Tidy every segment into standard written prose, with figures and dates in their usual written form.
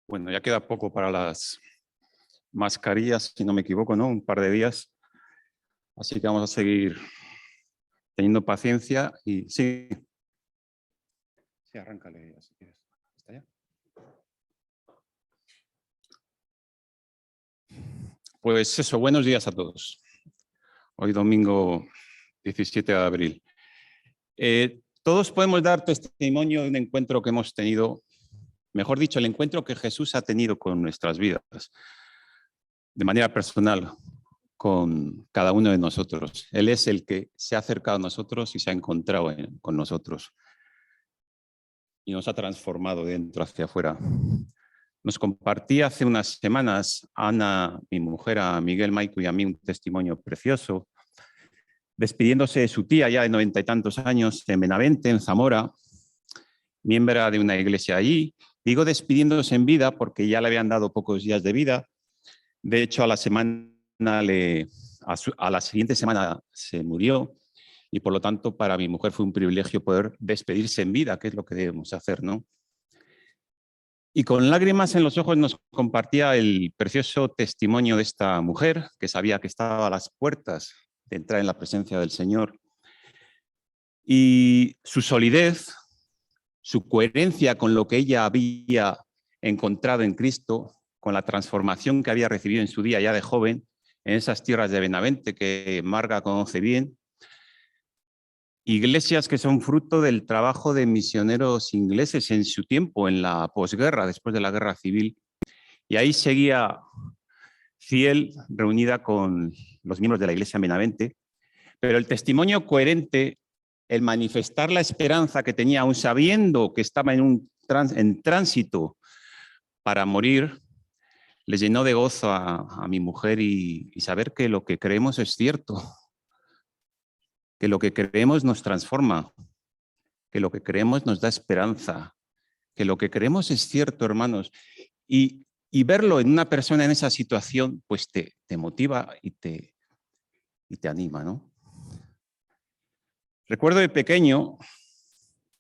Bueno, ya queda poco para las mascarillas, si no me equivoco, ¿no? Un par de días. Así que vamos a seguir teniendo paciencia y sí. Sí, arráncale si quieres. ¿Está ya? Pues eso, buenos días a todos. Hoy domingo 17 de abril. Todos podemos dar testimonio de un encuentro que hemos tenido, mejor dicho, el encuentro que Jesús ha tenido con nuestras vidas, de manera personal, con cada uno de nosotros. Él es el que se ha acercado a nosotros y se ha encontrado con nosotros y nos ha transformado de dentro hacia afuera. Nos compartía hace unas semanas Ana, mi mujer, a Miguel, Maico y a mí un testimonio precioso, despidiéndose de su tía ya de 90 y tantos años en Benavente, en Zamora, miembro de una iglesia allí. Digo despidiéndose en vida porque ya le habían dado pocos días de vida. De hecho, a la siguiente semana se murió y por lo tanto para mi mujer fue un privilegio poder despedirse en vida, que es lo que debemos hacer, ¿no? Y con lágrimas en los ojos nos compartía el precioso testimonio de esta mujer que sabía que estaba a las puertas de entrar en la presencia del Señor. Y su solidez, su coherencia con lo que ella había encontrado en Cristo, con la transformación que había recibido en su día ya de joven, en esas tierras de Benavente que Marga conoce bien, iglesias que son fruto del trabajo de misioneros ingleses en su tiempo, en la posguerra, después de la guerra civil. Y ahí seguía fiel, reunida con los miembros de la iglesia en Benavente. Pero el testimonio coherente, el manifestar la esperanza que tenía, aún sabiendo que estaba en tránsito para morir, le llenó de gozo a mi mujer y saber que lo que creemos es cierto, que lo que creemos nos transforma, que lo que creemos nos da esperanza, que lo que creemos es cierto, hermanos. Y verlo en una persona en esa situación, pues te motiva y te anima, ¿no? Recuerdo de pequeño,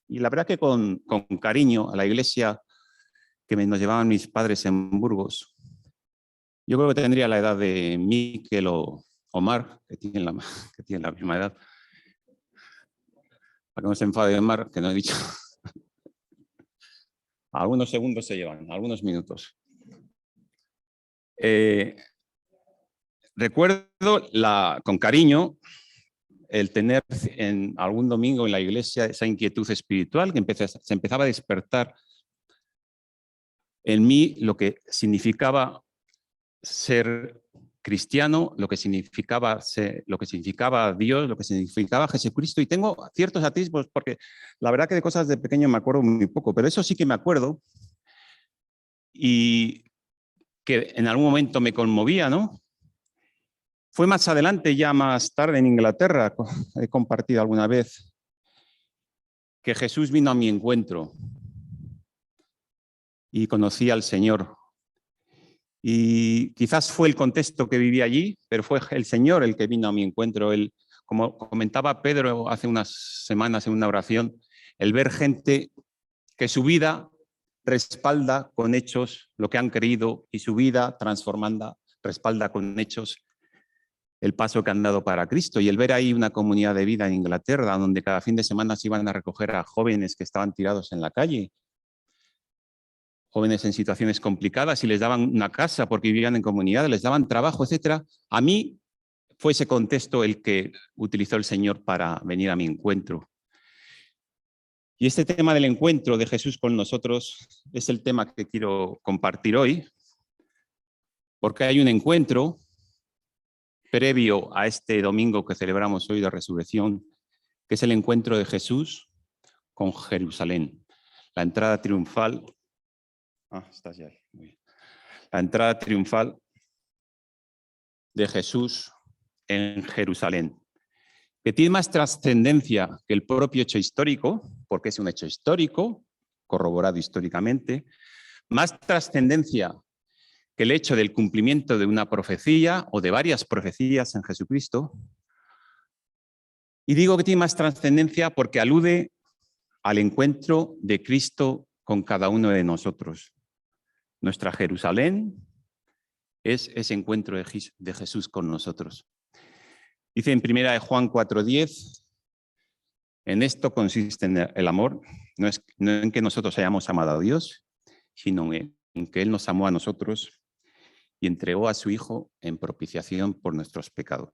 y la verdad que con cariño, a la iglesia que nos llevaban mis padres en Burgos. Yo creo que tendría la edad de Miquel o Omar, que tienen la misma edad. Para que no se enfade Omar, que no he dicho. Algunos segundos se llevan, algunos minutos. Recuerdo con cariño el tener en algún domingo en la iglesia esa inquietud espiritual que se empezaba a despertar en mí lo que significaba ser cristiano, lo que significaba Dios, lo que significaba Jesucristo. Y tengo ciertos atisbos porque la verdad que de cosas de pequeño me acuerdo muy poco, pero eso sí que me acuerdo y que en algún momento me conmovía, ¿no? Fue más adelante, ya más tarde en Inglaterra, he compartido alguna vez, que Jesús vino a mi encuentro y conocí al Señor. Y quizás fue el contexto que viví allí, pero fue el Señor el que vino a mi encuentro. Como comentaba Pedro hace unas semanas en una oración, el ver gente que su vida respalda con hechos lo que han creído y su vida transformada respalda con hechos el paso que han dado para Cristo. Y el ver ahí una comunidad de vida en Inglaterra, donde cada fin de semana se iban a recoger a jóvenes que estaban tirados en la calle, jóvenes en situaciones complicadas y les daban una casa porque vivían en comunidad, les daban trabajo, etcétera. A mí fue ese contexto el que utilizó el Señor para venir a mi encuentro. Y este tema del encuentro de Jesús con nosotros es el tema que quiero compartir hoy, porque hay un encuentro previo a este domingo que celebramos hoy de Resurrección, que es el encuentro de Jesús con Jerusalén. La entrada triunfal. Estás ya ahí. Muy bien. La entrada triunfal de Jesús en Jerusalén, que tiene más trascendencia que el propio hecho histórico, porque es un hecho histórico, corroborado históricamente, más trascendencia que el hecho del cumplimiento de una profecía o de varias profecías en Jesucristo. Y digo que tiene más trascendencia porque alude al encuentro de Cristo con cada uno de nosotros. Nuestra Jerusalén es ese encuentro de Jesús con nosotros. Dice en 1 Juan 4:10, en esto consiste el amor, no en que nosotros hayamos amado a Dios, sino en que Él nos amó a nosotros y entregó a su Hijo en propiciación por nuestros pecados.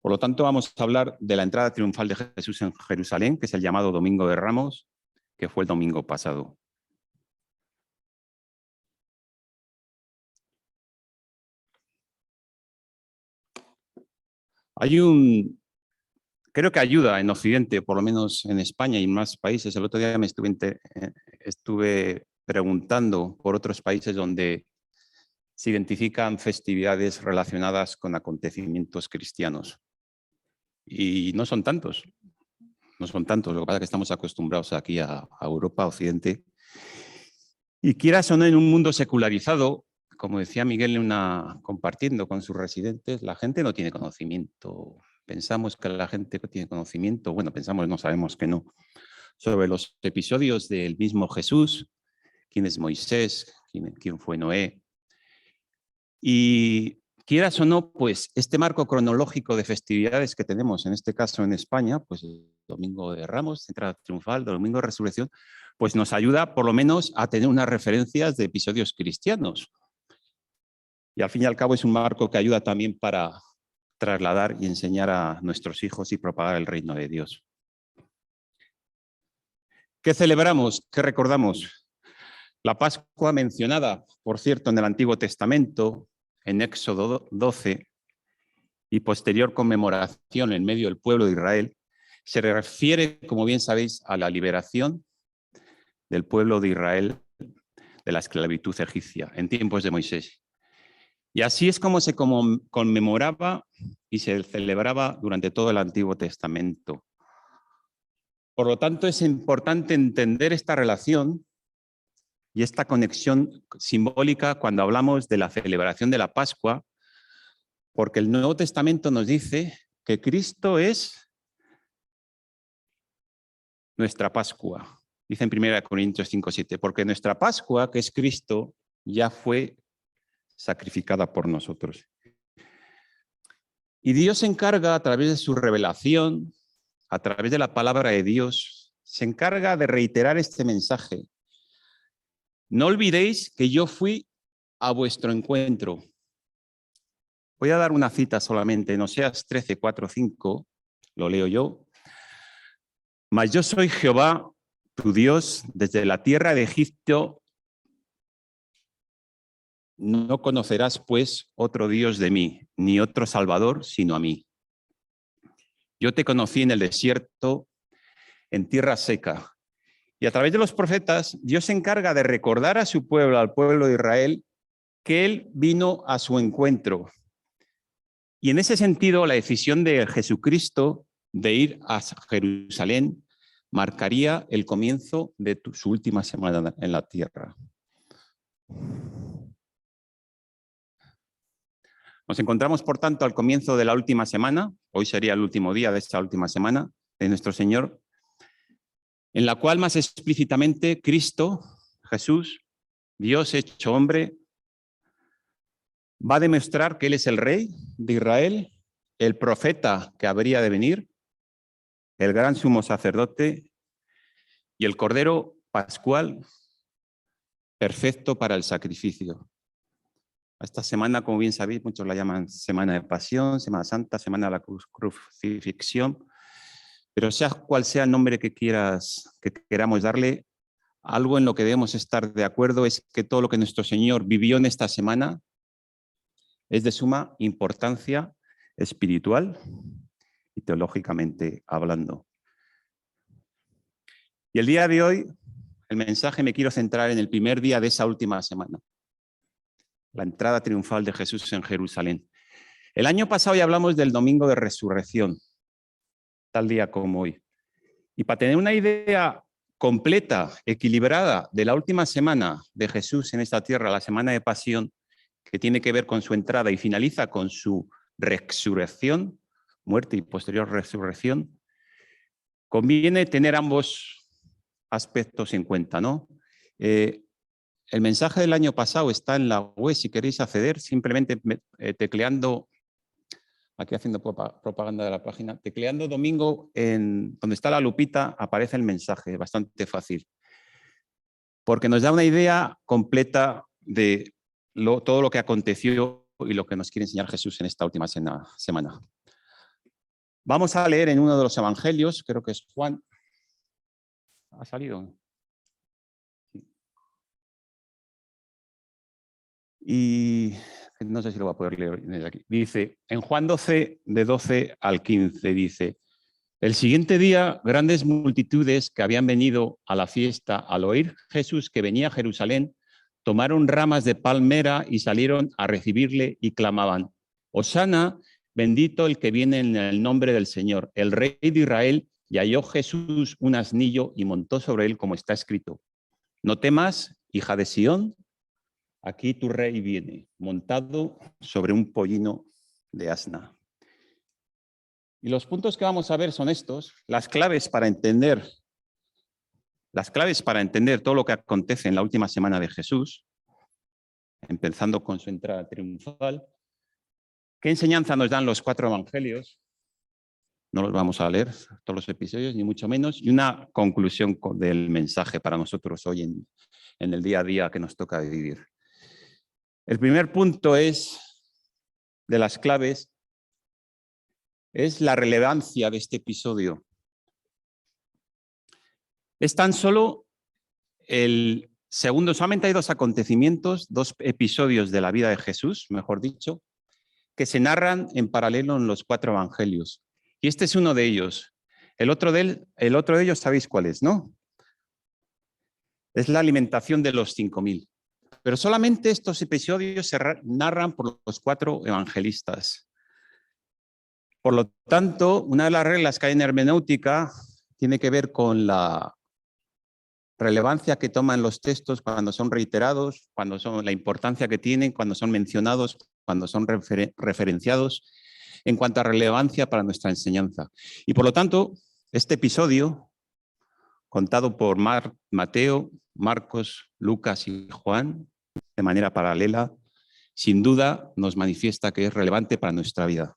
Por lo tanto, vamos a hablar de la entrada triunfal de Jesús en Jerusalén, que es el llamado Domingo de Ramos, que fue el domingo pasado. Creo que ayuda en Occidente, por lo menos en España y en más países. El otro día me estuve preguntando por otros países donde se identifican festividades relacionadas con acontecimientos cristianos. Y no son tantos. No son tantos. Lo que pasa es que estamos acostumbrados aquí a Europa, a Occidente. Y quieras o no, en un mundo secularizado, como decía Miguel compartiendo con sus residentes, la gente no tiene conocimiento. Pensamos que la gente tiene conocimiento, bueno, pensamos, no sabemos que no, sobre los episodios del mismo Jesús, quién es Moisés, quién fue Noé. Y quieras o no, pues este marco cronológico de festividades que tenemos, en este caso en España, pues el Domingo de Ramos, entrada triunfal, Domingo de Resurrección, pues nos ayuda por lo menos a tener unas referencias de episodios cristianos. Y al fin y al cabo es un marco que ayuda también para trasladar y enseñar a nuestros hijos y propagar el reino de Dios. ¿Qué celebramos? ¿Qué recordamos? La Pascua mencionada, por cierto, en el Antiguo Testamento, en Éxodo 12, y posterior conmemoración en medio del pueblo de Israel, se refiere, como bien sabéis, a la liberación del pueblo de Israel de la esclavitud egipcia en tiempos de Moisés. Y así es como se conmemoraba y se celebraba durante todo el Antiguo Testamento. Por lo tanto, es importante entender esta relación y esta conexión simbólica cuando hablamos de la celebración de la Pascua, porque el Nuevo Testamento nos dice que Cristo es nuestra Pascua. Dice en 1 Corintios 5:7, porque nuestra Pascua, que es Cristo, ya fue sacrificada por nosotros. Y Dios se encarga a través de su revelación, a través de la palabra de Dios, se encarga de reiterar este mensaje. No olvidéis que yo fui a vuestro encuentro. Voy a dar una cita solamente, en Oseas 13, 4, 5, lo leo yo. Mas yo soy Jehová, tu Dios, desde la tierra de Egipto. No conocerás, pues, otro Dios de mí, ni otro Salvador, sino a mí. Yo te conocí en el desierto, en tierra seca. Y a través de los profetas, Dios se encarga de recordar a su pueblo, al pueblo de Israel, que Él vino a su encuentro. Y en ese sentido, la decisión de Jesucristo de ir a Jerusalén marcaría el comienzo de su última semana en la tierra. Nos encontramos, por tanto, al comienzo de la última semana, hoy sería el último día de esta última semana de nuestro Señor, en la cual más explícitamente Cristo, Jesús, Dios hecho hombre, va a demostrar que Él es el Rey de Israel, el profeta que habría de venir, el gran sumo sacerdote y el Cordero Pascual perfecto para el sacrificio. Esta semana, como bien sabéis, muchos la llaman Semana de Pasión, Semana Santa, Semana de la Crucifixión, pero sea cual sea el nombre que queramos darle, algo en lo que debemos estar de acuerdo es que todo lo que nuestro Señor vivió en esta semana es de suma importancia espiritual y teológicamente hablando. Y el día de hoy, el mensaje me quiero centrar en el primer día de esa última semana, la entrada triunfal de Jesús en Jerusalén. El año pasado ya hablamos del Domingo de Resurrección, tal día como hoy. Y para tener una idea completa, equilibrada de la última semana de Jesús en esta tierra, la semana de Pasión, que tiene que ver con su entrada y finaliza con su resurrección, muerte y posterior resurrección, Conviene tener ambos aspectos en cuenta, ¿no? El mensaje del año pasado está en la web, si queréis acceder, simplemente tecleando, aquí haciendo propaganda de la página, tecleando domingo en donde está la lupita, aparece el mensaje, bastante fácil. Porque nos da una idea completa de todo lo que aconteció y lo que nos quiere enseñar Jesús en esta última semana. Vamos a leer en uno de los evangelios, creo que es Juan. ¿Ha salido? Y no sé si lo va a poder leer desde aquí. Dice, en Juan 12, de 12 al 15, dice, el siguiente día, grandes multitudes que habían venido a la fiesta al oír Jesús que venía a Jerusalén, tomaron ramas de palmera y salieron a recibirle y clamaban, Hosana, bendito el que viene en el nombre del Señor, el Rey de Israel, y halló Jesús un asnillo y montó sobre él como está escrito. No temas, hija de Sión, aquí tu rey viene, montado sobre un pollino de asna. Y los puntos que vamos a ver son estos, las claves para entender todo lo que acontece en la última semana de Jesús, empezando con su entrada triunfal. ¿Qué enseñanza nos dan los 4 evangelios? No los vamos a leer todos los episodios, ni mucho menos. Y una conclusión del mensaje para nosotros hoy en el día a día que nos toca vivir. El primer punto de las claves es la relevancia de este episodio. Es tan solo el segundo, solamente hay 2 acontecimientos, 2 episodios de la vida de Jesús, mejor dicho, que se narran en paralelo en los 4 evangelios. Y este es uno de ellos. El otro de ellos sabéis cuál es, ¿no? Es la alimentación de los 5.000. Pero solamente estos episodios se narran por los 4 evangelistas. Por lo tanto, una de las reglas que hay en hermenéutica tiene que ver con la relevancia que toman los textos cuando son reiterados, cuando son la importancia que tienen, cuando son mencionados, cuando son referenciados, en cuanto a relevancia para nuestra enseñanza. Y por lo tanto, este episodio, contado por Mateo, Marcos, Lucas y Juan, de manera paralela, sin duda nos manifiesta que es relevante para nuestra vida.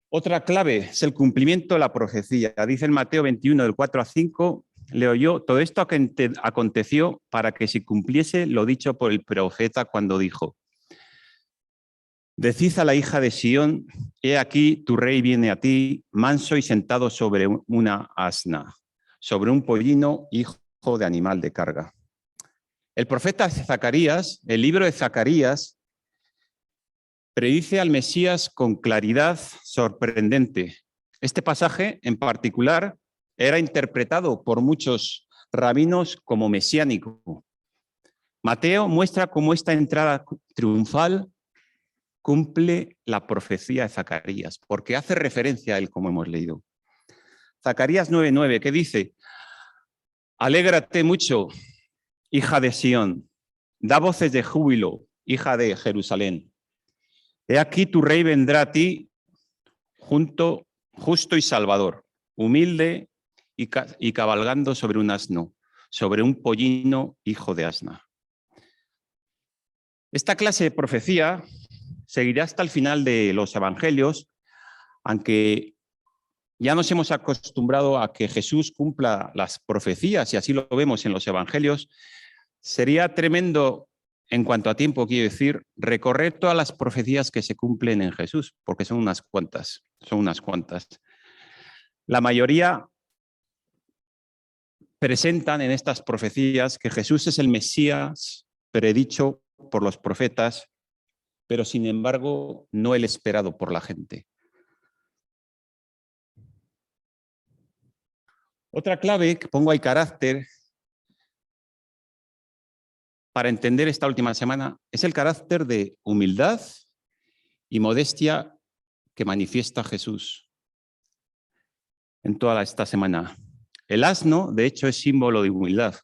Otra clave es el cumplimiento de la profecía. Dice en Mateo 21, del 4 a 5, leo yo, todo esto aconteció para que se cumpliese lo dicho por el profeta cuando dijo, decid a la hija de Sión, he aquí tu rey viene a ti, manso y sentado sobre una asna, sobre un pollino, hijo de animal de carga. El profeta Zacarías, el libro de Zacarías, predice al Mesías con claridad sorprendente. Este pasaje en particular era interpretado por muchos rabinos como mesiánico. Mateo muestra cómo esta entrada triunfal cumple la profecía de Zacarías, porque hace referencia a él, como hemos leído. Zacarías 9:9, ¿qué dice? Alégrate mucho, hija de Sión, da voces de júbilo, hija de Jerusalén. He aquí tu rey vendrá a ti, justo y salvador, humilde y cabalgando sobre un asno, sobre un pollino, hijo de asna. Esta clase de profecía seguirá hasta el final de los evangelios, aunque ya nos hemos acostumbrado a que Jesús cumpla las profecías, y así lo vemos en los evangelios. Sería tremendo, en cuanto a tiempo, quiero decir, recorrer todas las profecías que se cumplen en Jesús, porque son unas cuantas. La mayoría presentan en estas profecías que Jesús es el Mesías predicho por los profetas, pero sin embargo no el esperado por la gente. Otra clave que pongo ahí carácter para entender esta última semana es el carácter de humildad y modestia que manifiesta Jesús en toda esta semana. El asno, de hecho, es símbolo de humildad.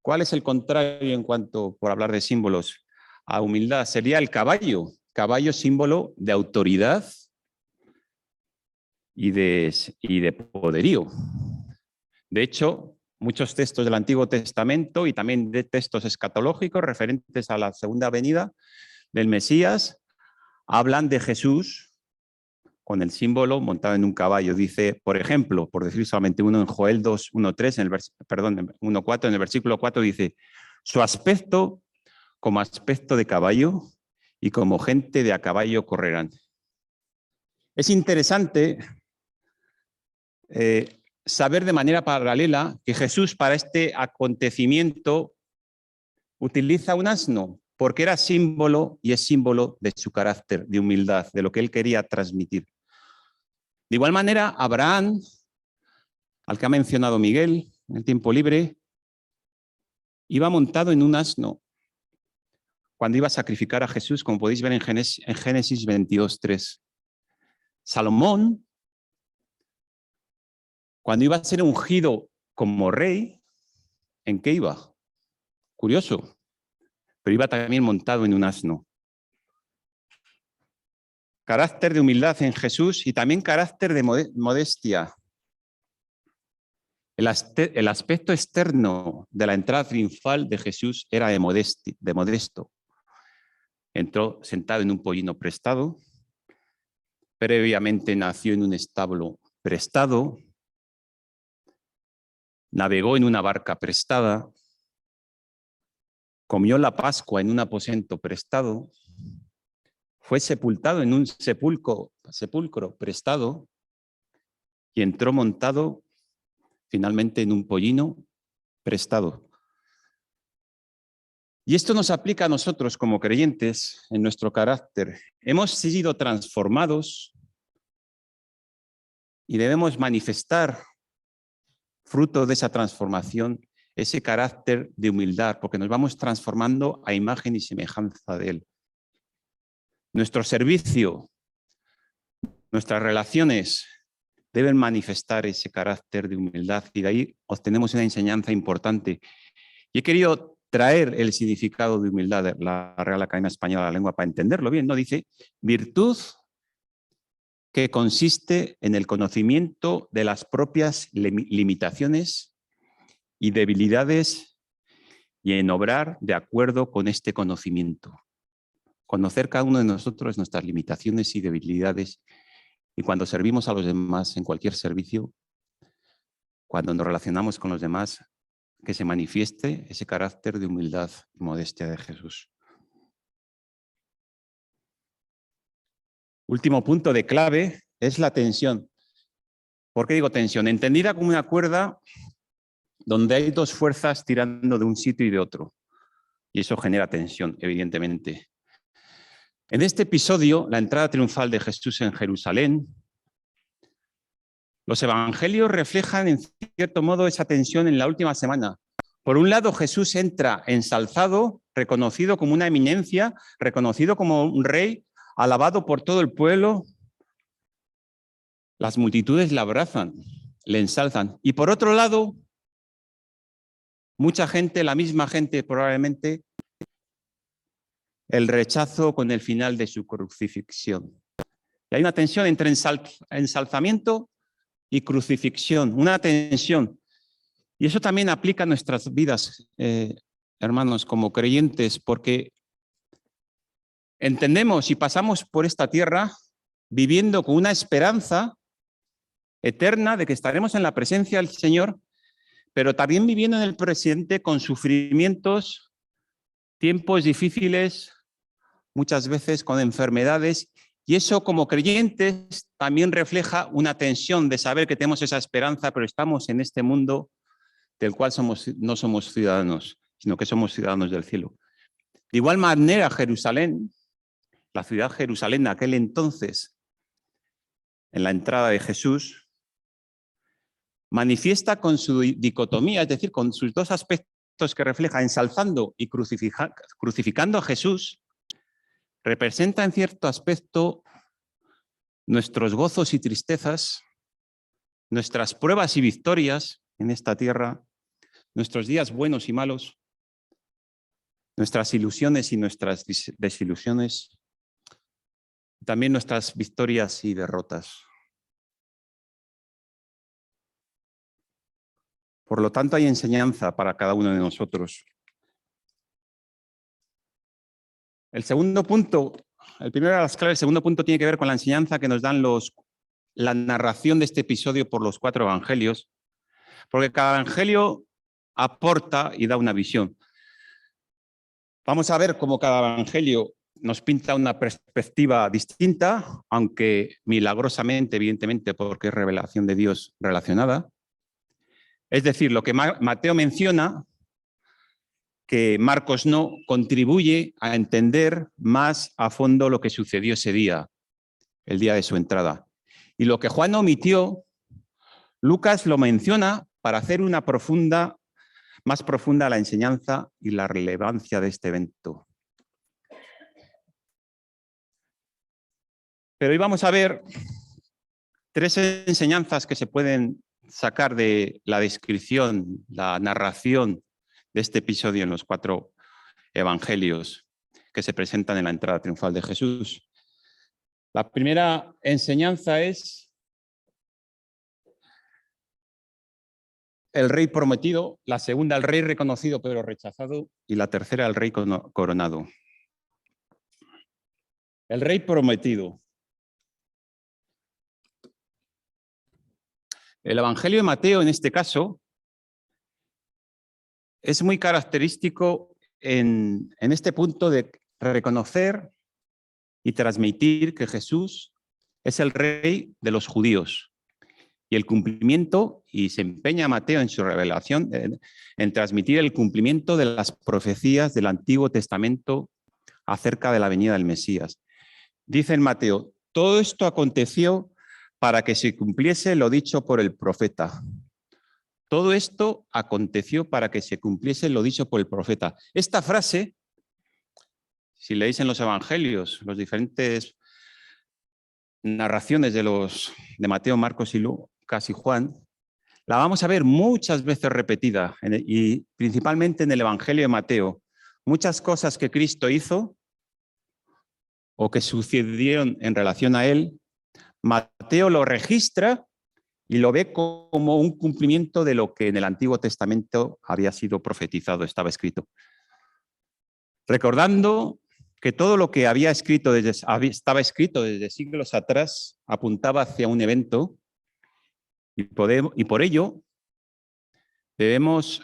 ¿Cuál es el contrario en cuanto, por hablar de símbolos, a humildad? Sería el caballo. Caballo, símbolo de autoridad y de poderío. De hecho, muchos textos del Antiguo Testamento y también de textos escatológicos referentes a la segunda venida del Mesías hablan de Jesús con el símbolo montado en un caballo. Dice, por ejemplo, por decir solamente uno, en Joel 2, 1.3, perdón, 1.4, en el versículo 4 dice, su aspecto como aspecto de caballo y como gente de a caballo correrán. Es interesante saber de manera paralela que Jesús para este acontecimiento utiliza un asno, porque era símbolo y es símbolo de su carácter, de humildad, de lo que él quería transmitir. De igual manera, Abraham, al que ha mencionado Miguel en el tiempo libre, iba montado en un asno cuando iba a sacrificar a Jesús, como podéis ver en Génesis 22:3. Salomón, cuando iba a ser ungido como rey, ¿en qué iba? Curioso, pero iba también montado en un asno. Carácter de humildad en Jesús y también carácter de modestia. El aspecto externo de la entrada triunfal de Jesús era de modesto. Entró sentado en un pollino prestado, previamente nació en un establo prestado, navegó en una barca prestada, comió la Pascua en un aposento prestado, fue sepultado en un sepulcro prestado y entró montado finalmente en un pollino prestado. Y esto nos aplica a nosotros como creyentes en nuestro carácter. Hemos sido transformados y debemos manifestar, fruto de esa transformación, ese carácter de humildad, porque nos vamos transformando a imagen y semejanza de Él. Nuestro servicio, nuestras relaciones deben manifestar ese carácter de humildad y de ahí obtenemos una enseñanza importante. Y he querido traer el significado de humildad de la Real Academia Española de la Lengua para entenderlo bien, ¿no? Dice, virtud que consiste en el conocimiento de las propias limitaciones y debilidades y en obrar de acuerdo con este conocimiento. Conocer cada uno de nosotros nuestras limitaciones y debilidades y cuando servimos a los demás en cualquier servicio, cuando nos relacionamos con los demás, que se manifieste ese carácter de humildad y modestia de Jesús. Último punto de clave es la tensión. ¿Por qué digo tensión? Entendida como una cuerda donde hay dos fuerzas tirando de un sitio y de otro. Y eso genera tensión, evidentemente. En este episodio, la entrada triunfal de Jesús en Jerusalén, los evangelios reflejan en cierto modo esa tensión en la última semana. Por un lado, Jesús entra ensalzado, reconocido como una eminencia, reconocido como un rey, alabado por todo el pueblo. Las multitudes le abrazan, le ensalzan. Y por otro lado, mucha gente, la misma gente probablemente, el rechazo con el final de su crucifixión. Y hay una tensión entre ensalzamiento y crucifixión, una tensión. Y eso también aplica a nuestras vidas, hermanos, como creyentes, porque entendemos y pasamos por esta tierra viviendo con una esperanza eterna de que estaremos en la presencia del Señor, pero también viviendo en el presente con sufrimientos, tiempos difíciles, muchas veces con enfermedades, y eso como creyentes también refleja una tensión de saber que tenemos esa esperanza, pero estamos en este mundo del cual no somos ciudadanos, sino que somos ciudadanos del cielo. De igual manera, Jerusalén, la ciudad Jerusalén de aquel entonces, en la entrada de Jesús, manifiesta con su dicotomía, es decir, con sus dos aspectos que refleja, ensalzando y crucificando a Jesús, representa en cierto aspecto nuestros gozos y tristezas, nuestras pruebas y victorias en esta tierra, nuestros días buenos y malos, nuestras ilusiones y nuestras desilusiones, también nuestras victorias y derrotas. Por lo tanto, hay enseñanza para cada uno de nosotros. El segundo punto, el primero era las claves, el segundo punto tiene que ver con la enseñanza que nos dan la narración de este episodio por los 4 evangelios, porque cada evangelio aporta y da una visión. Vamos a ver cómo cada evangelio nos pinta una perspectiva distinta, aunque milagrosamente, evidentemente, porque es revelación de Dios relacionada. Es decir, lo que Mateo menciona, que Marcos no, contribuye a entender más a fondo lo que sucedió ese día, el día de su entrada. Y lo que Juan omitió, Lucas lo menciona para hacer más profunda la enseñanza y la relevancia de este evento. Pero hoy vamos a ver 3 enseñanzas que se pueden sacar de la descripción, la narración de este episodio en los 4 evangelios que se presentan en la entrada triunfal de Jesús. La primera enseñanza es el rey prometido, la segunda el rey reconocido pero rechazado y la tercera el rey coronado. El rey prometido. El Evangelio de Mateo, en este caso, es muy característico en este punto de reconocer y transmitir que Jesús es el rey de los judíos. Y el cumplimiento, y se empeña Mateo en su revelación, en transmitir el cumplimiento de las profecías del Antiguo Testamento acerca de la venida del Mesías. Dice en Mateo, todo esto aconteció para que se cumpliese lo dicho por el profeta. Todo esto aconteció para que se cumpliese lo dicho por el profeta. Esta frase, si leéis en los evangelios, las diferentes narraciones de Mateo, Marcos y Lucas y Juan, la vamos a ver muchas veces repetida, y principalmente en el Evangelio de Mateo. Muchas cosas que Cristo hizo o que sucedieron en relación a él, Mateo lo registra y lo ve como un cumplimiento de lo que en el Antiguo Testamento había sido profetizado, estaba escrito. Recordando que todo lo que estaba escrito desde siglos atrás apuntaba hacia un evento y por ello debemos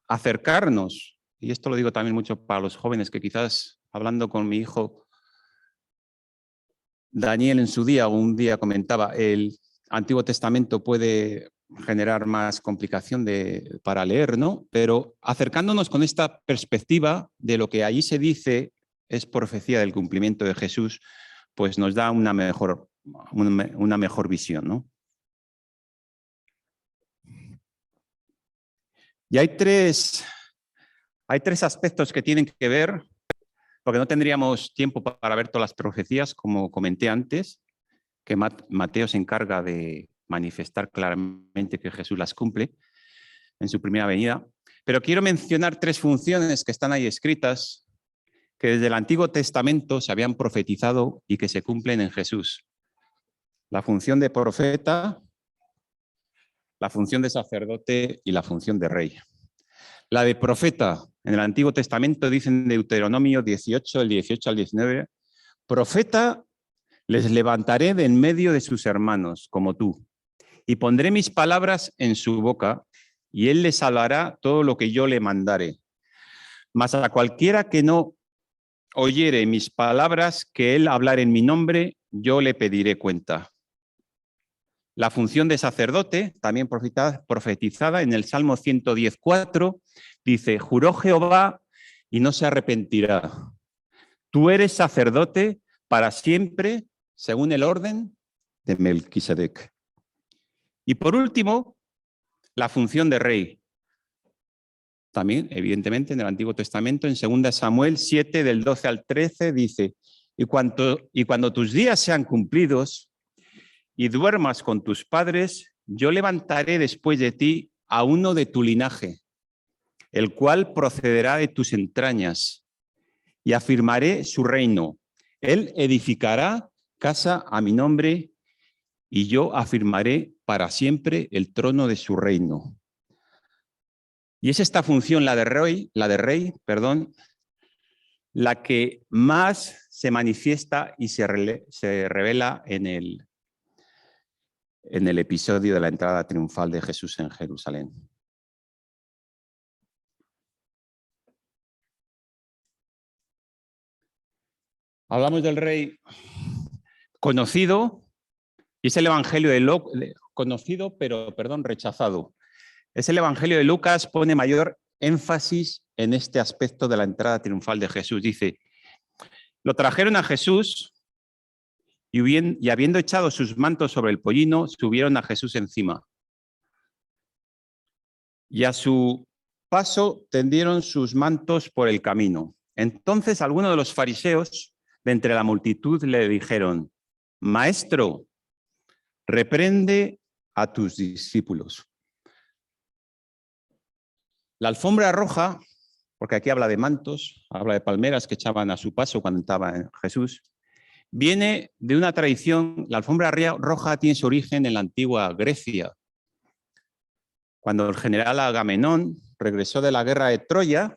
acercarnos, y esto lo digo también mucho para los jóvenes, que quizás hablando con mi hijo Daniel en su día, o un día comentaba, el Antiguo Testamento puede generar más complicación para leer, ¿no? Pero acercándonos con esta perspectiva de lo que allí se dice es profecía del cumplimiento de Jesús, pues nos da una mejor visión, ¿no? Y hay tres aspectos que tienen que ver, porque no tendríamos tiempo para ver todas las profecías, como comenté antes, que Mateo se encarga de manifestar claramente que Jesús las cumple en su primera venida. Pero quiero mencionar 3 funciones que están ahí escritas, que desde el Antiguo Testamento se habían profetizado y que se cumplen en Jesús. La función de profeta, la función de sacerdote y la función de rey. La de profeta, en el Antiguo Testamento dicen en Deuteronomio 18, el 18 al 19, profeta les levantaré de en medio de sus hermanos, como tú, y pondré mis palabras en su boca, y él les hablará todo lo que yo le mandare. Mas a cualquiera que no oyere mis palabras, que él hablare en mi nombre, yo le pediré cuenta. La función de sacerdote, también profetizada en el Salmo 110:4, dice, juró Jehová y no se arrepentirá. Tú eres sacerdote para siempre, según el orden de Melquisedec. Y por último, la función de rey. También, evidentemente, en el Antiguo Testamento, en 2 Samuel 7, del 12 al 13, dice, y cuando tus días sean cumplidos y duermas con tus padres, yo levantaré después de ti a uno de tu linaje, el cual procederá de tus entrañas, y afirmaré su reino. Él edificará casa a mi nombre, y yo afirmaré para siempre el trono de su reino. Y es esta función, la de rey, la que más se manifiesta y se revela en el episodio de la entrada triunfal de Jesús en Jerusalén. Hablamos del rey conocido, y es el evangelio conocido, pero rechazado. Es el evangelio de Lucas, pone mayor énfasis en este aspecto de la entrada triunfal de Jesús. Dice, lo trajeron a Jesús y habiendo echado sus mantos sobre el pollino, subieron a Jesús encima. Y a su paso tendieron sus mantos por el camino. Entonces algunos de los fariseos de entre la multitud le dijeron, Maestro, reprende a tus discípulos. La alfombra roja, porque aquí habla de mantos, habla de palmeras que echaban a su paso cuando estaba en Jesús, viene de una tradición. La alfombra roja tiene su origen en la antigua Grecia. Cuando el general Agamenón regresó de la guerra de Troya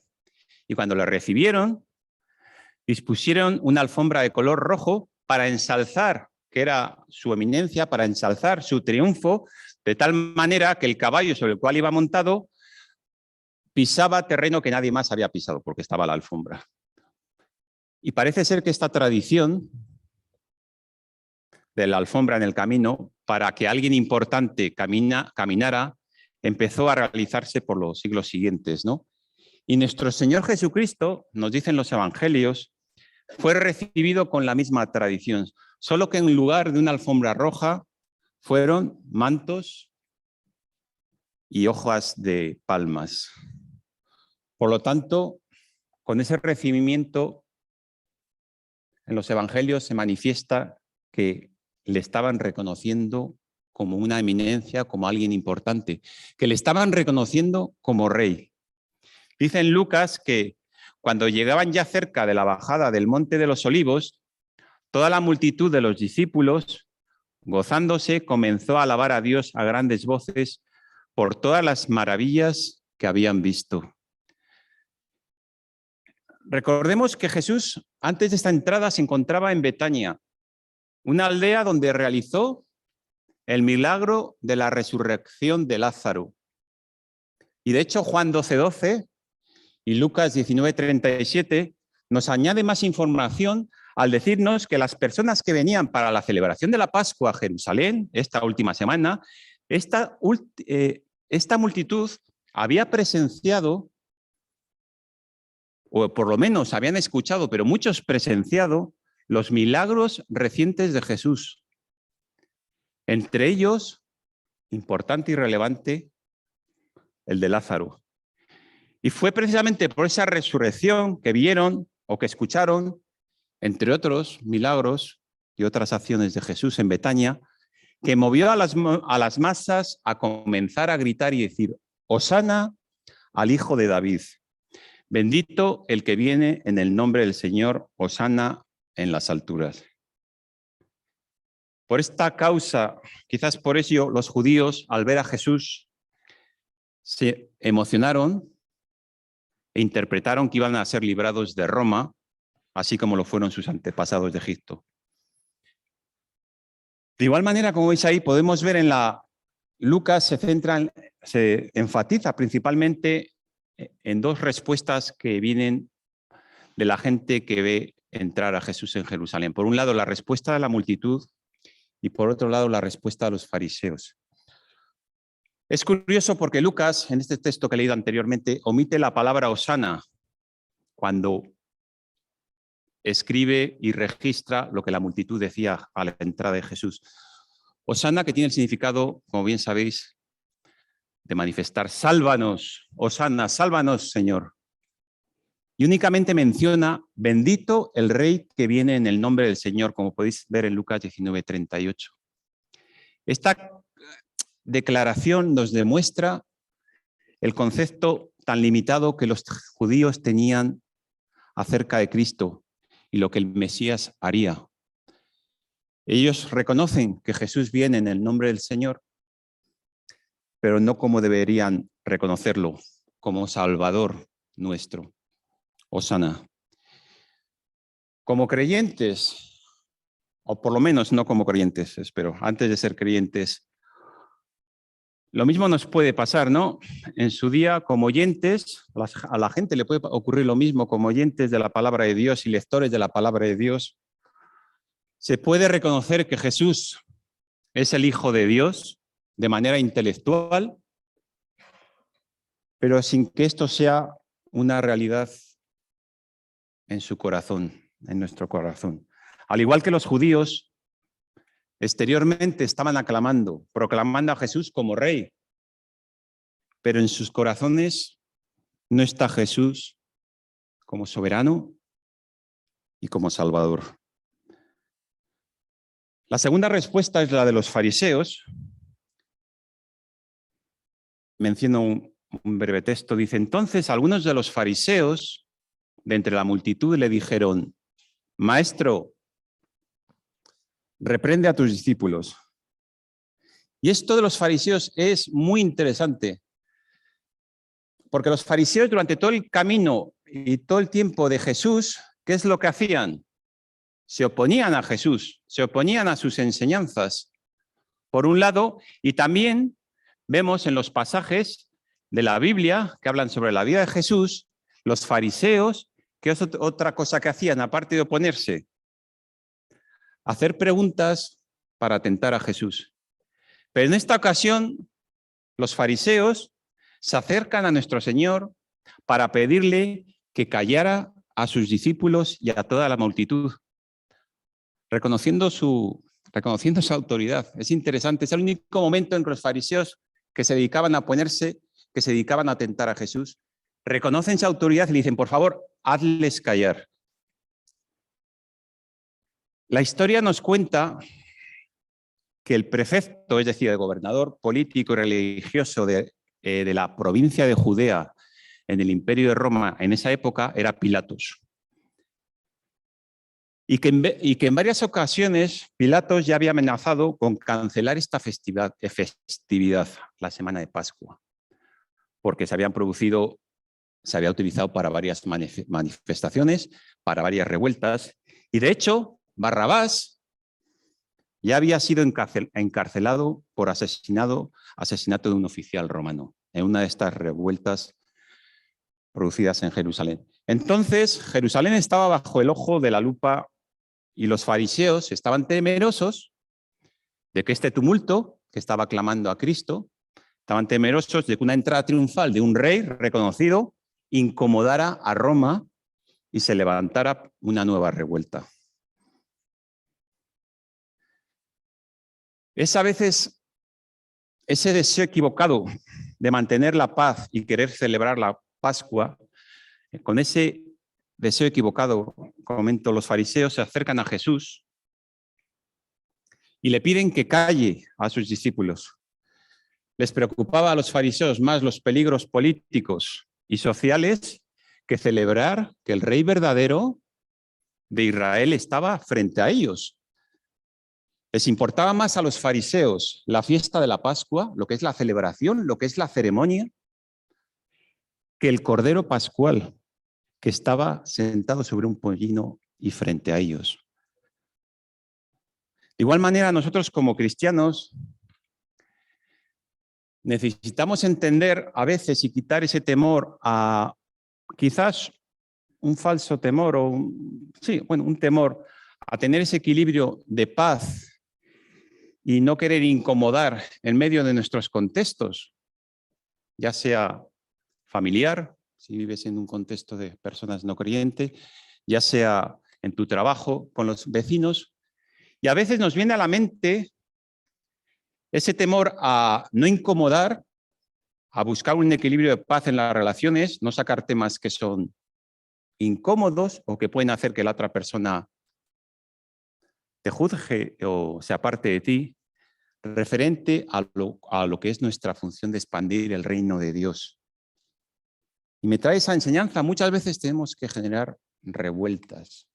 y cuando le recibieron, dispusieron una alfombra de color rojo para ensalzar, que era su eminencia, para ensalzar su triunfo, de tal manera que el caballo sobre el cual iba montado pisaba terreno que nadie más había pisado, porque estaba la alfombra. Y parece ser que esta tradición de la alfombra en el camino, para que alguien importante caminara, empezó a realizarse por los siglos siguientes, ¿no? Y nuestro Señor Jesucristo, nos dicen los evangelios, fue recibido con la misma tradición, solo que en lugar de una alfombra roja fueron mantos y hojas de palmas. Por lo tanto, con ese recibimiento en los evangelios se manifiesta que le estaban reconociendo como una eminencia, como alguien importante, que le estaban reconociendo como rey. Dice en Lucas que cuando llegaban ya cerca de la bajada del Monte de los Olivos, toda la multitud de los discípulos, gozándose, comenzó a alabar a Dios a grandes voces por todas las maravillas que habían visto. Recordemos que Jesús, antes de esta entrada, se encontraba en Betania, una aldea donde realizó el milagro de la resurrección de Lázaro. Y de hecho, Juan 12:12 y Lucas 19:37 nos añade más información al decirnos que las personas que venían para la celebración de la Pascua a Jerusalén, esta última semana, esta multitud había presenciado, o por lo menos habían escuchado, pero muchos presenciado, los milagros recientes de Jesús. Entre ellos, importante y relevante, el de Lázaro. Y fue precisamente por esa resurrección que vieron o que escucharon, entre otros milagros y otras acciones de Jesús en Betania, que movió a las masas a comenzar a gritar y decir, Hosana al Hijo de David. Bendito el que viene en el nombre del Señor, hosana en las alturas. Por esta causa, quizás por ello, los judíos, al ver a Jesús, se emocionaron e interpretaron que iban a ser librados de Roma, así como lo fueron sus antepasados de Egipto. De igual manera, como veis ahí, podemos ver en Lucas se enfatiza principalmente en dos respuestas que vienen de la gente que ve entrar a Jesús en Jerusalén. Por un lado, la respuesta de la multitud y por otro lado, la respuesta de los fariseos. Es curioso porque Lucas, en este texto que he leído anteriormente, omite la palabra hosana cuando escribe y registra lo que la multitud decía a la entrada de Jesús. Hosana, que tiene el significado, como bien sabéis, de manifestar, sálvanos, hosana, sálvanos, Señor. Y únicamente menciona, bendito el Rey que viene en el nombre del Señor, como podéis ver en Lucas 19:38. Esta declaración nos demuestra el concepto tan limitado que los judíos tenían acerca de Cristo y lo que el Mesías haría. Ellos reconocen que Jesús viene en el nombre del Señor, pero no como deberían reconocerlo, como Salvador nuestro. Hosana. Como creyentes, o por lo menos no como creyentes, espero, antes de ser creyentes, lo mismo nos puede pasar, ¿no? En su día, como oyentes, a la gente le puede ocurrir lo mismo como oyentes de la palabra de Dios y lectores de la palabra de Dios. Se puede reconocer que Jesús es el Hijo de Dios de manera intelectual, pero sin que esto sea una realidad en su corazón, en nuestro corazón. Al igual que los judíos, exteriormente estaban aclamando, proclamando a Jesús como rey, pero en sus corazones no está Jesús como soberano y como Salvador. La segunda respuesta es la de los fariseos. Menciono un breve texto. Dice, entonces algunos de los fariseos de entre la multitud le dijeron, Maestro, reprende a tus discípulos. Y esto de los fariseos es muy interesante, porque los fariseos durante todo el camino y todo el tiempo de Jesús, ¿qué es lo que hacían? Se oponían a Jesús, se oponían a sus enseñanzas, por un lado, y también vemos en los pasajes de la Biblia que hablan sobre la vida de Jesús, los fariseos, ¿qué es otra cosa que hacían aparte de oponerse? Hacer preguntas para tentar a Jesús. Pero en esta ocasión, los fariseos se acercan a nuestro Señor para pedirle que callara a sus discípulos y a toda la multitud, reconociendo su autoridad. Es interesante, es el único momento en que los fariseos que se dedicaban a oponerse, que se dedicaban a tentar a Jesús, reconocen su autoridad y le dicen, por favor, hazles callar. La historia nos cuenta que el prefecto, es decir, el gobernador político y religioso de la provincia de Judea en el Imperio de Roma en esa época era Pilatos. Y que en varias ocasiones Pilatos ya había amenazado con cancelar esta festividad, la semana de Pascua, porque se había utilizado para varias manifestaciones, para varias revueltas, y de hecho Barrabás ya había sido encarcelado por asesinato de un oficial romano en una de estas revueltas producidas en Jerusalén. Entonces, Jerusalén estaba bajo el ojo de la lupa y los fariseos estaban temerosos de que este tumulto que estaba clamando a Cristo, estaban temerosos de que una entrada triunfal de un rey reconocido incomodara a Roma y se levantara una nueva revuelta. Es a veces ese deseo equivocado de mantener la paz y querer celebrar la Pascua, con ese deseo equivocado, comento, los fariseos se acercan a Jesús y le piden que calle a sus discípulos. Les preocupaba a los fariseos más los peligros políticos y sociales que celebrar que el rey verdadero de Israel estaba frente a ellos. Les importaba más a los fariseos la fiesta de la Pascua, lo que es la celebración, lo que es la ceremonia, que el Cordero Pascual, que estaba sentado sobre un pollino y frente a ellos. De igual manera, nosotros como cristianos necesitamos entender a veces y quitar ese temor a quizás un falso temor o un temor a tener ese equilibrio de paz y no querer incomodar en medio de nuestros contextos, ya sea familiar, si vives en un contexto de personas no creyentes, ya sea en tu trabajo, con los vecinos. Y a veces nos viene a la mente ese temor a no incomodar, a buscar un equilibrio de paz en las relaciones, no sacar temas que son incómodos o que pueden hacer que la otra persona te juzgue o se aparte de ti, referente a lo que es nuestra función de expandir el reino de Dios. Y me trae esa enseñanza. Muchas veces tenemos que generar revueltas,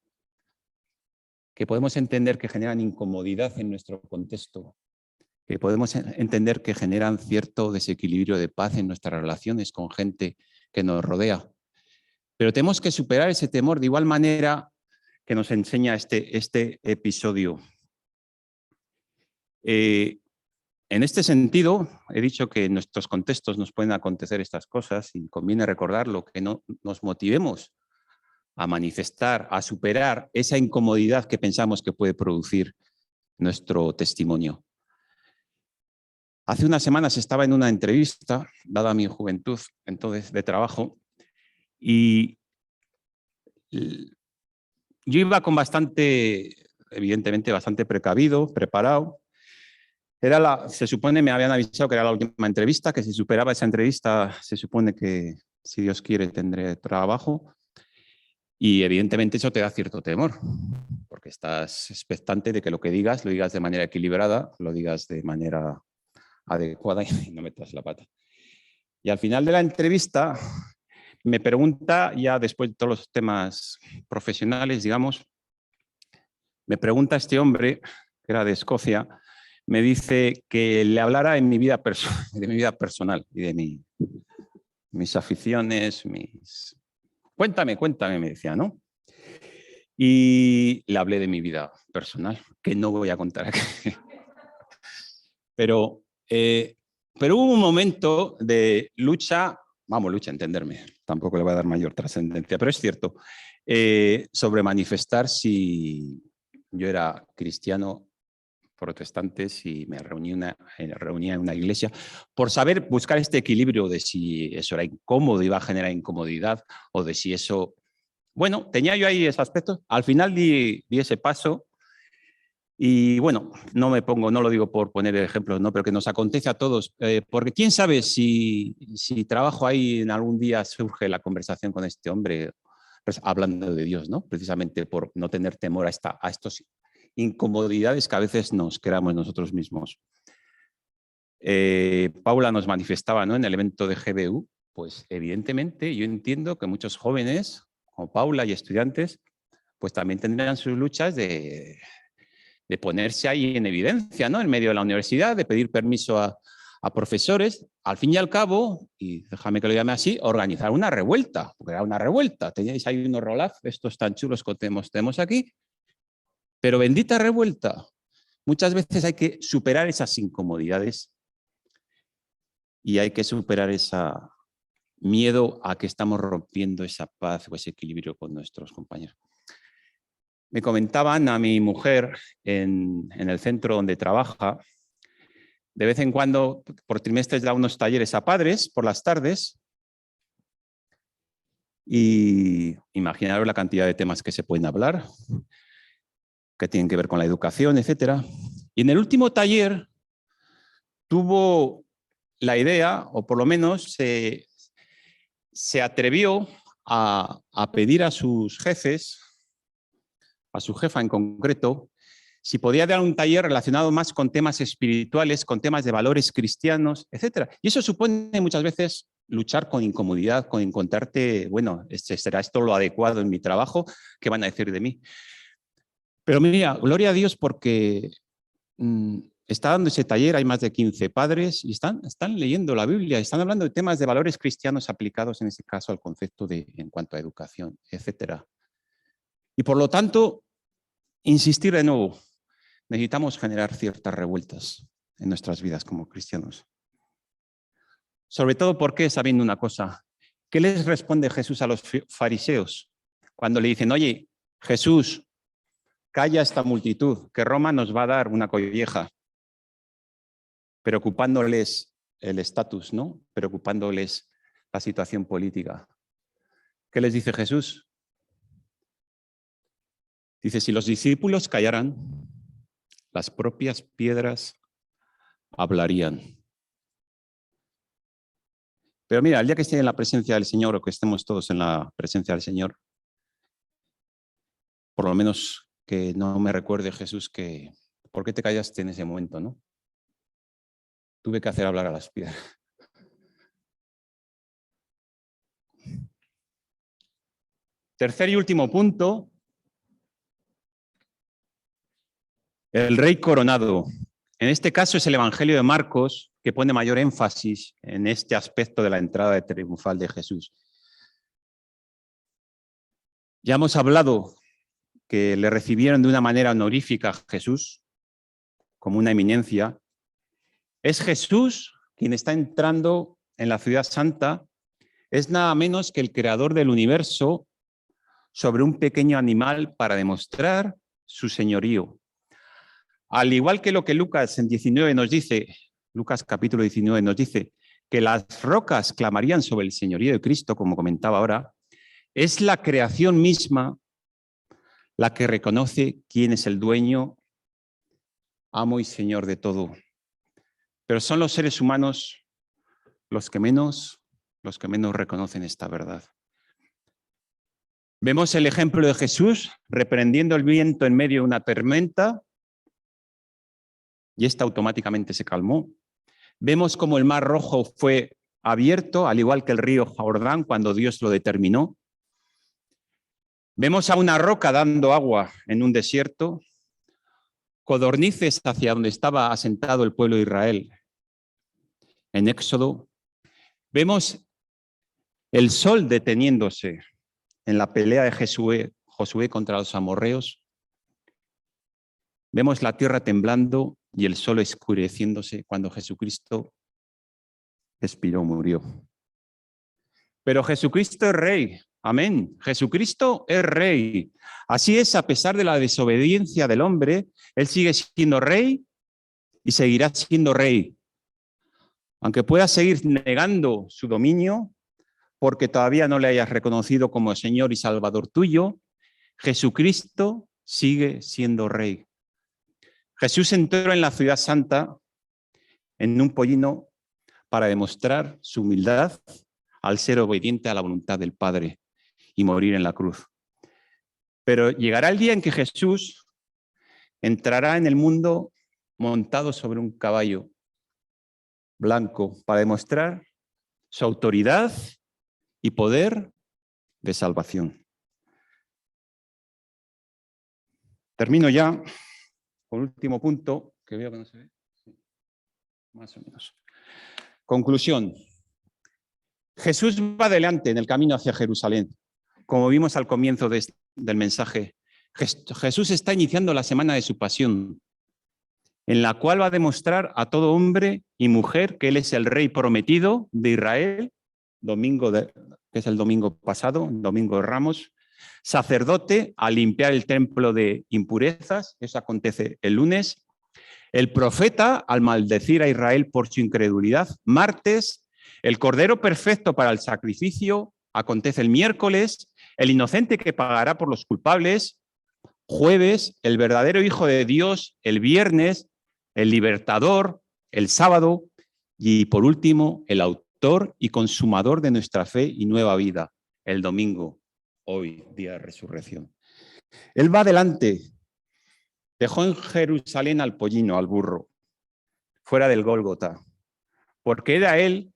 que podemos entender que generan incomodidad en nuestro contexto, que podemos entender que generan cierto desequilibrio de paz en nuestras relaciones con gente que nos rodea. Pero tenemos que superar ese temor de igual manera que nos enseña este episodio. En este sentido, he dicho que en nuestros contextos nos pueden acontecer estas cosas y conviene recordarlo, que no nos motivemos a manifestar, a superar esa incomodidad que pensamos que puede producir nuestro testimonio. Hace unas semanas estaba en una entrevista, dada mi juventud entonces de trabajo, y yo iba con evidentemente bastante precavido, preparado. Se supone, me habían avisado que era la última entrevista, que si superaba esa entrevista, se supone que, si Dios quiere, tendré trabajo. Y evidentemente eso te da cierto temor, porque estás expectante de que lo que digas, lo digas de manera equilibrada, lo digas de manera adecuada y no metas la pata. Y al final de la entrevista me pregunta, ya después de todos los temas profesionales, digamos, me pregunta este hombre, que era de Escocia, me dice que le hablara de mi vida personal y de mis aficiones, Cuéntame, me decía, ¿no? Y le hablé de mi vida personal, que no voy a contar aquí. Pero hubo un momento de lucha, entenderme, tampoco le voy a dar mayor trascendencia, pero es cierto, sobre manifestar si yo era cristiano, protestante, si me reunía en una iglesia, por saber buscar este equilibrio de si eso era incómodo, iba a generar incomodidad, o de si eso... Bueno, tenía yo ahí ese aspecto. Al final di ese paso y bueno, no lo digo por poner ejemplos, ¿no? Pero que nos acontece a todos, porque quién sabe si trabajo ahí en algún día surge la conversación con este hombre, pues, hablando de Dios, ¿no? Precisamente por no tener temor a estos incomodidades que a veces nos creamos nosotros mismos. Paula nos manifestaba, ¿no? En el evento de GBU, pues evidentemente yo entiendo que muchos jóvenes, como Paula y estudiantes, pues también tendrán sus luchas de ponerse ahí en evidencia, ¿no? En medio de la universidad, de pedir permiso a profesores, al fin y al cabo, y déjame que lo llame así, organizar una revuelta, porque era una revuelta. Teníais ahí unos rolaz, estos tan chulos que tenemos aquí, pero bendita revuelta. Muchas veces hay que superar esas incomodidades y hay que superar ese miedo a que estamos rompiendo esa paz o ese equilibrio con nuestros compañeros. Me comentaba Ana, mi mujer, en el centro donde trabaja, de vez en cuando, por trimestres, da unos talleres a padres por las tardes y imaginaros la cantidad de temas que se pueden hablar, que tienen que ver con la educación, etc. Y en el último taller tuvo la idea, o por lo menos se atrevió a pedir a sus jefes, a su jefa en concreto, si podía dar un taller relacionado más con temas espirituales, con temas de valores cristianos, etc. Y eso supone muchas veces luchar con incomodidad, con encontrarte, bueno, ¿será esto lo adecuado en mi trabajo? ¿Qué van a decir de mí? Pero mira, gloria a Dios porque está dando ese taller, hay más de 15 padres y están leyendo la Biblia, están hablando de temas de valores cristianos aplicados en este caso al concepto en cuanto a educación, etc. Y por lo tanto, insistir de nuevo, necesitamos generar ciertas revueltas en nuestras vidas como cristianos. Sobre todo porque, sabiendo una cosa, ¿qué les responde Jesús a los fariseos cuando le dicen, oye, Jesús, calla esta multitud, que Roma nos va a dar una colleja, preocupándoles el estatus, ¿no? Preocupándoles la situación política? ¿Qué les dice Jesús? Dice, si los discípulos callaran, las propias piedras hablarían. Pero mira, el día que esté en la presencia del Señor o que estemos todos en la presencia del Señor, por lo menos que no me recuerde Jesús que ¿por qué te callaste en ese momento, no? Tuve que hacer hablar a las piedras. Tercer y último punto, el rey coronado. En este caso es el Evangelio de Marcos que pone mayor énfasis en este aspecto de la entrada triunfal de Jesús. Ya hemos hablado que le recibieron de una manera honorífica a Jesús, como una eminencia. Es Jesús quien está entrando en la ciudad santa, es nada menos que el creador del universo sobre un pequeño animal para demostrar su señorío. Al igual que lo que Lucas en 19 nos dice, Lucas capítulo 19 nos dice que las rocas clamarían sobre el señorío de Cristo, como comentaba ahora, es la creación misma la que reconoce quién es el dueño, amo y señor de todo. Pero son los seres humanos los que menos reconocen esta verdad. Vemos el ejemplo de Jesús reprendiendo el viento en medio de una tormenta y esta automáticamente se calmó. Vemos cómo el Mar Rojo fue abierto, al igual que el río Jordán, cuando Dios lo determinó. Vemos a una roca dando agua en un desierto, codornices hacia donde estaba asentado el pueblo de Israel. En Éxodo, vemos el sol deteniéndose en la pelea de Josué contra los amorreos. Vemos la tierra temblando y el sol oscureciéndose cuando Jesucristo expiró, murió. Pero Jesucristo es rey. Amén. Jesucristo es rey. Así es, a pesar de la desobediencia del hombre, él sigue siendo rey y seguirá siendo rey. Aunque pueda seguir negando su dominio, porque todavía no le hayas reconocido como Señor y Salvador tuyo, Jesucristo sigue siendo rey. Jesús entró en la ciudad santa en un pollino para demostrar su humildad al ser obediente a la voluntad del Padre y morir en la cruz. Pero llegará el día en que Jesús entrará en el mundo montado sobre un caballo blanco para demostrar su autoridad y poder de salvación. Termino ya con el último punto, que veo que no se ve. Sí, más o menos. Conclusión. Jesús va adelante en el camino hacia Jerusalén. Como vimos al comienzo del mensaje, Jesús está iniciando la semana de su pasión, en la cual va a demostrar a todo hombre y mujer que Él es el Rey prometido de Israel, que es el domingo pasado, domingo de Ramos, sacerdote a limpiar el templo de impurezas, eso acontece el lunes, el profeta al maldecir a Israel por su incredulidad, martes, el cordero perfecto para el sacrificio, acontece el miércoles, el inocente que pagará por los culpables, jueves, el verdadero Hijo de Dios, el viernes, el libertador, el sábado y por último, el autor y consumador de nuestra fe y nueva vida, el domingo, hoy, día de resurrección. Él va adelante, dejó en Jerusalén al pollino, al burro, fuera del Gólgota, porque era él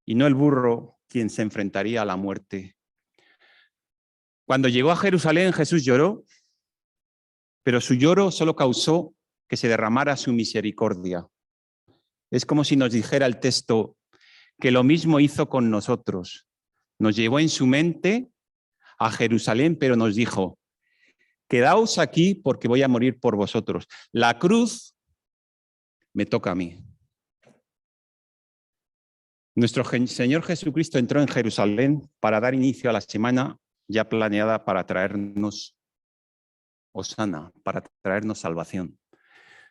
y no el burro quien se enfrentaría a la muerte. Cuando llegó a Jerusalén, Jesús lloró, pero su lloro solo causó que se derramara su misericordia. Es como si nos dijera el texto que lo mismo hizo con nosotros. Nos llevó en su mente a Jerusalén, pero nos dijo, quedaos aquí porque voy a morir por vosotros. La cruz me toca a mí. Nuestro Señor Jesucristo entró en Jerusalén para dar inicio a la semana ya planeada para traernos Hosana, para traernos salvación.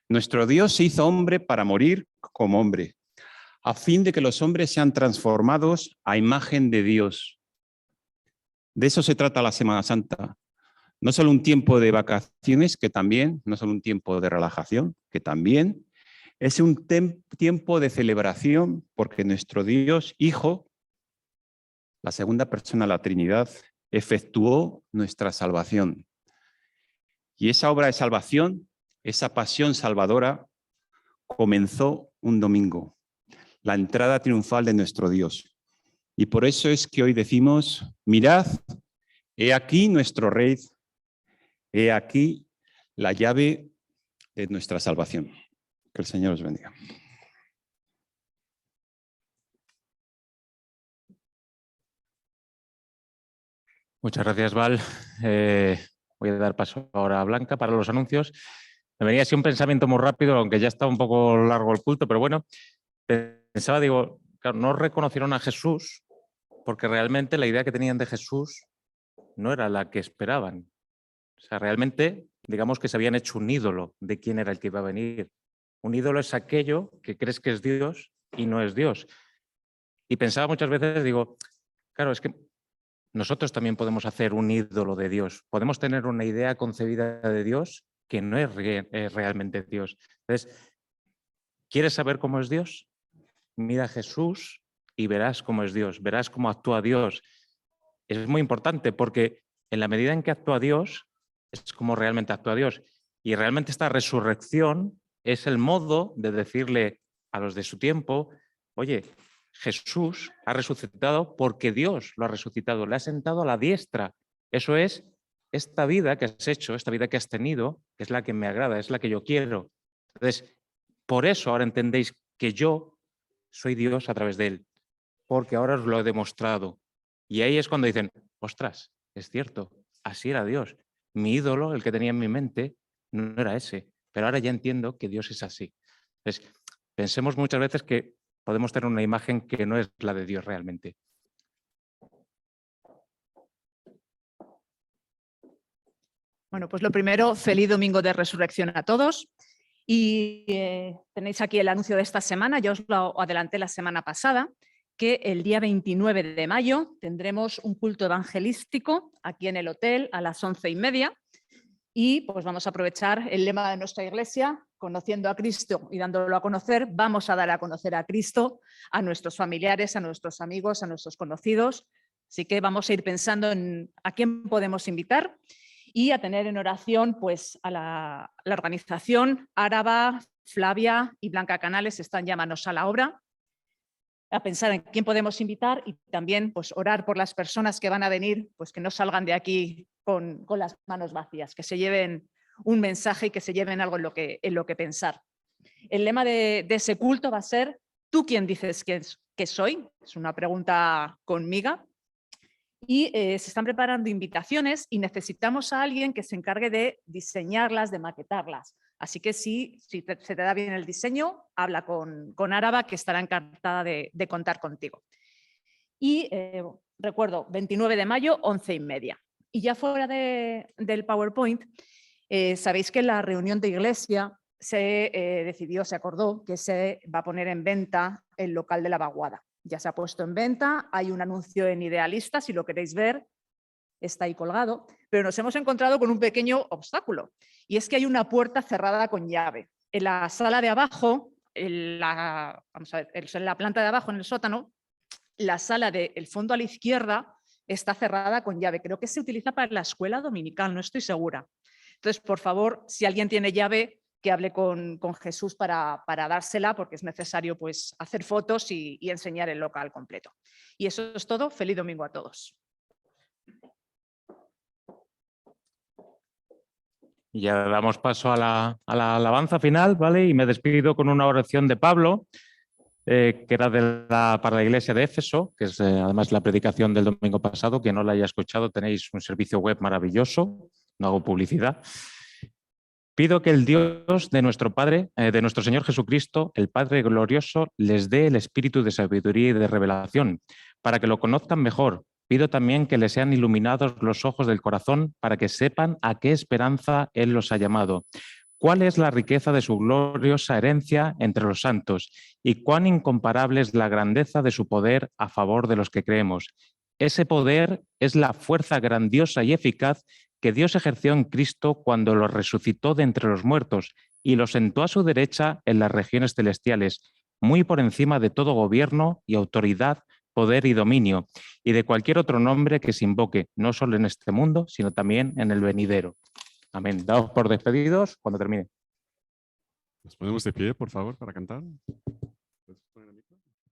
Nuestro Dios se hizo hombre para morir como hombre, a fin de que los hombres sean transformados a imagen de Dios. De eso se trata la Semana Santa. No solo un tiempo de vacaciones, que también, no solo un tiempo de relajación, que también, es un tiempo de celebración porque nuestro Dios Hijo, la segunda persona de la Trinidad, efectuó nuestra salvación. Y esa obra de salvación, esa pasión salvadora, comenzó un domingo, la entrada triunfal de nuestro Dios. Y por eso es que hoy decimos, mirad, he aquí nuestro Rey, he aquí la llave de nuestra salvación. Que el Señor os bendiga. Muchas gracias, Val. Voy a dar paso ahora a Blanca para los anuncios. Me venía así un pensamiento muy rápido, aunque ya está un poco largo el culto, pero bueno, pensaba, digo, claro, no reconocieron a Jesús porque realmente la idea que tenían de Jesús no era la que esperaban. O sea, realmente, digamos que se habían hecho un ídolo de quién era el que iba a venir. Un ídolo es aquello que crees que es Dios y no es Dios. Y pensaba muchas veces, digo, claro, es que nosotros también podemos hacer un ídolo de Dios. Podemos tener una idea concebida de Dios que no es realmente Dios. Entonces, ¿quieres saber cómo es Dios? Mira a Jesús y verás cómo es Dios, verás cómo actúa Dios. Es muy importante porque en la medida en que actúa Dios, es como realmente actúa Dios. Y realmente esta resurrección es el modo de decirle a los de su tiempo, oye, Jesús ha resucitado porque Dios lo ha resucitado, le ha sentado a la diestra. Eso es, esta vida que has hecho, esta vida que has tenido, es la que me agrada, es la que yo quiero. Entonces, por eso ahora entendéis que yo soy Dios a través de él, porque ahora os lo he demostrado. Y ahí es cuando dicen, ostras, es cierto, así era Dios. Mi ídolo, el que tenía en mi mente, no era ese, pero ahora ya entiendo que Dios es así. Entonces, pensemos muchas veces que podemos tener una imagen que no es la de Dios realmente. Bueno, pues lo primero, feliz domingo de resurrección a todos. Y tenéis aquí el anuncio de esta semana, yo os lo adelanté la semana pasada, que el día 29 de mayo tendremos un culto evangelístico aquí en el hotel a las 11:30 y pues vamos a aprovechar el lema de nuestra iglesia, conociendo a Cristo y dándolo a conocer, vamos a dar a conocer a Cristo a nuestros familiares, a nuestros amigos, a nuestros conocidos, así que vamos a ir pensando en a quién podemos invitar y a tener en oración pues, a la organización Áraba, Flavia y Blanca Canales están ya manos a la obra, a pensar en quién podemos invitar y también pues, orar por las personas que van a venir, pues que no salgan de aquí con las manos vacías, que se lleven un mensaje y que se lleven algo en lo que pensar. El lema de ese culto va a ser ¿tú quién dices que soy? Es una pregunta conmigo. Y se están preparando invitaciones y necesitamos a alguien que se encargue de diseñarlas, de maquetarlas. Así que si se te da bien el diseño, habla con Áraba, que estará encantada de contar contigo. Y recuerdo, 29 de mayo, 11:30. Y ya fuera del PowerPoint, sabéis que en la reunión de iglesia se decidió, se acordó que se va a poner en venta el local de la vaguada. Ya se ha puesto en venta, hay un anuncio en Idealista, si lo queréis ver, está ahí colgado, pero nos hemos encontrado con un pequeño obstáculo y es que hay una puerta cerrada con llave. En la sala de abajo, en la planta de abajo, en el sótano, la sala del fondo a la izquierda está cerrada con llave. Creo que se utiliza para la escuela dominical, no estoy segura. Entonces, por favor, si alguien tiene llave, que hable con Jesús para dársela, porque es necesario pues, hacer fotos y enseñar el local completo. Y eso es todo. Feliz domingo a todos. Y ya damos paso a la alabanza final, ¿vale? Y me despido con una oración de Pablo, que era para la iglesia de Éfeso, que es además la predicación del domingo pasado. Quien no la haya escuchado, tenéis un servicio web maravilloso, no hago publicidad. Pido que el Dios de nuestro Padre, de nuestro Señor Jesucristo, el Padre glorioso, les dé el espíritu de sabiduría y de revelación, para que lo conozcan mejor. Pido también que les sean iluminados los ojos del corazón, para que sepan a qué esperanza Él los ha llamado, cuál es la riqueza de su gloriosa herencia entre los santos, y cuán incomparable es la grandeza de su poder a favor de los que creemos. Ese poder es la fuerza grandiosa y eficaz que Dios ejerció en Cristo cuando lo resucitó de entre los muertos y lo sentó a su derecha en las regiones celestiales, muy por encima de todo gobierno y autoridad, poder y dominio, y de cualquier otro nombre que se invoque, no solo en este mundo, sino también en el venidero. Amén. Daos por despedidos cuando termine. Nos ponemos de pie, por favor, para cantar.